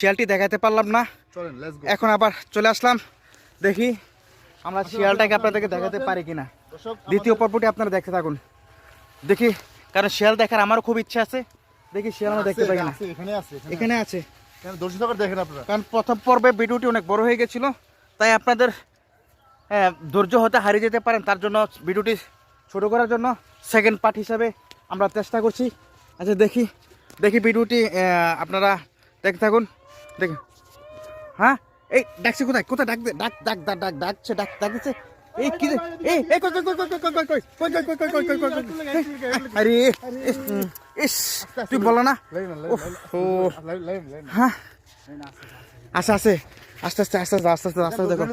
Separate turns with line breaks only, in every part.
শিয়ালটি দেখাতে পারলাম না, এখন আবার চলে আসলাম। দেখি আমরা শিয়ালটাকে আপনাদেরকে দেখাতে পারি কিনা। দ্বিতীয় পর্বটি আপনারা দেখতে থাকুন। দেখি, কারণ শিয়াল দেখার আমারও খুব ইচ্ছা আছে। দেখি শিয়াল আমরা দেখতে পাই না। এখানে আছে, কারণ প্রথম পর্বে ভিডিওটি অনেক বড় হয়ে গেছিল, তাই আপনাদের ধৈর্য হতে হারিয়ে যেতে পারেন। তার জন্য ভিডিওটি ছোট করার জন্য সেকেন্ড পার্ট হিসাবে আমরা চেষ্টা করছি। আচ্ছা দেখি দেখি ভিডিওটি আপনারা দেখতে থাকুন। দেখি, হ্যাঁ এই ডাকছে, কোথায় কোথায় ডাক ডাক ডাক ডাক ডাক ডাকছে, ডাক ডাকছে। এই কি এই এই কই কই কই কই কই কই কই কই কই কই কই কই কই আরে ইস, তুই বলো না। ও হ্যাঁ, আচ্ছা আছে, আস্তে আস্তে আস্তে আস্তে আস্তে আস্তে দেখো।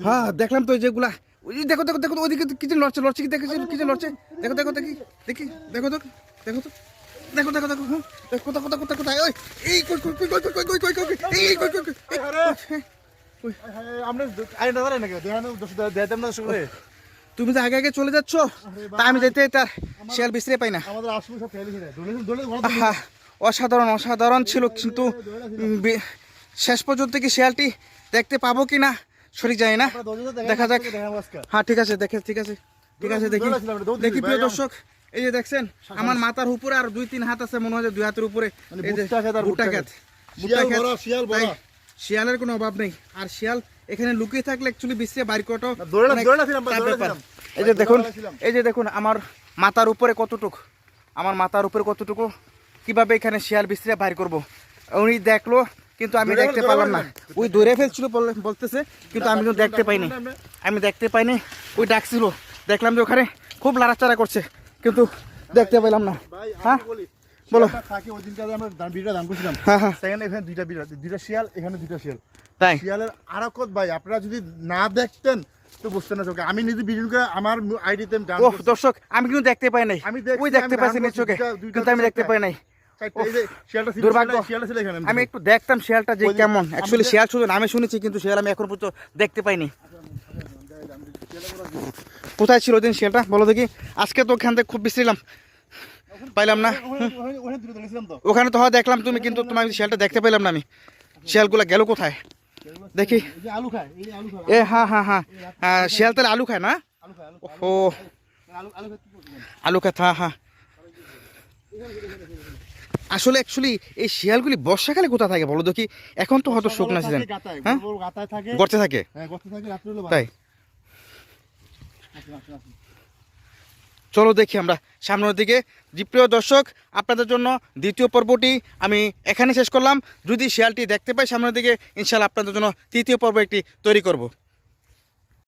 হ্যাঁ দেখলাম তো যেগুলা, দেখো দেখো দেখো ওইদিকে কিছু লড়ছে, লড়ছে কি দেখেছি, কিছু লড়ছে। দেখো দেখো দেখি দেখি, দেখো তো দেখো তো দেখো দেখো দেখো, হ্যাঁ কোথায় কোথায় কোথায় কোথায়, ওই এই কই কই কই কই কই কই কই কই এই কই কই কই। তুমি তো আগে আগে চলে যাচ্ছ, তা আমি যেতে তার শিয়াল বিশ্রে পাই না। অসাধারণ অসাধারণ ছিল, কিন্তু শেষ পর্যন্ত কি শিয়ালটি দেখতে পাবো কি না সঠিক জানি না, দেখা যাক। হ্যাঁ ঠিক আছে, দেখে ঠিক আছে ঠিক আছে, দেখি দেখি প্রিয় দর্শক, এই যে দেখছেন আমার মাথার উপরে আর 2-3 হাত আছে, মনে হয় 2 হাতের উপরে। ভুট্টা ক্ষেত, শিয়ালের কোনো অভাব নেই। আর শিয়াল এখানে লুকিয়ে থাকলে অ্যাকচুয়ালি বিশ্রে বাইর করাটা ব্যাপার। এই যে দেখুন, এই যে দেখুন আমার মাথার উপরে কতটুকু, আমার মাথার উপরে কতটুকু, কিভাবে এখানে শিয়াল বিশ্রে বাইর করব। উনি দেখলো কিন্তু আমি দেখতে পারলাম না। ওই ধরে ফেলছিল বলতেছে, কিন্তু আমি তো দেখতে পাইনি, আমি দেখতে পাইনি। ওই ডাকছিল, দেখলাম যে ওখানে খুব লাড়াচাড়া করছে, কিন্তু দেখতে পেলাম না। হ্যাঁ বলো।
দুইটা শিয়াল, এখানে 2টা শিয়াল।
তাই
শিয়ালের আরাকত ভাই আপনারা যদি না দেখতেন তো বুঝতেন না। চোখে আমি নিজে ভিডিও করে আমার আইডিতে
দর্শক আমি কিন্তু দেখতে পাই নাই, ওই দেখতে পাইছি নিজ চোখে, কিন্তু আমি দেখতে পাই নাই। দুর্ভাগ্য, আমি একটু দেখতাম শিয়ালটা যে কেমন। অ্যাকচুয়ালি শিয়াল শুধু নামে শুনেছি, কিন্তু শিয়াল আমি এখন পর্যন্ত দেখতে পাইনি। কোথায় ছিল দিন শিয়ালটা বলো দেখি। আজকে তো ওখান থেকে খুব বিশ্রিলাম, পাইলাম না। ওখানে তো হয় দেখলাম তুমি, কিন্তু তোমার শিয়ালটা দেখতে পাইলাম না আমি। শিয়ালগুলা গেল কোথায় দেখি। এ হ্যাঁ হ্যাঁ হ্যাঁ, শিয়াল তাহলে আলু খায় না? ও আলু খায়, হ্যাঁ হ্যাঁ। আসলে অ্যাকচুয়ালি এই শিয়ালগুলি বর্ষাকালে কোথায় থাকে বলো দেখি? এখন তো হয়তো শুকনা সিজন, হ্যাঁ গর্তে থাকে, তাই। চলো দেখি আমরা সামনের দিকে। প্রিয় দর্শক, আপনাদের জন্য দ্বিতীয় পর্বটি আমি এখানে শেষ করলাম। যদি শিয়ালটি দেখতে পাই সামনের দিকে, ইনশাআল্লাহ আপনাদের জন্য তৃতীয় পর্ব একটি তৈরি করব।